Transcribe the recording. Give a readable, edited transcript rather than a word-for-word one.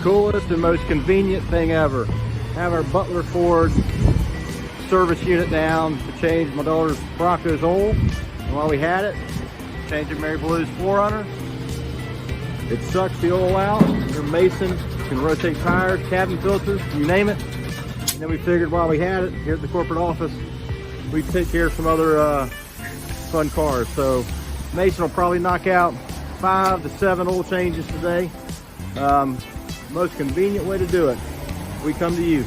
Coolest and most convenient thing ever. Have our Butler Ford service unit down to change my daughter's Bronco's oil. And while we had it, changing Mary Blue's 4Runner. It sucks the oil out. Your Mason can rotate tires, cabin filters, you name it. And then we figured while we had it here at the corporate office, we'd take care of some other fun cars. So Mason will probably knock out 5 to 7 oil changes today. Most convenient way to do it. We come to you.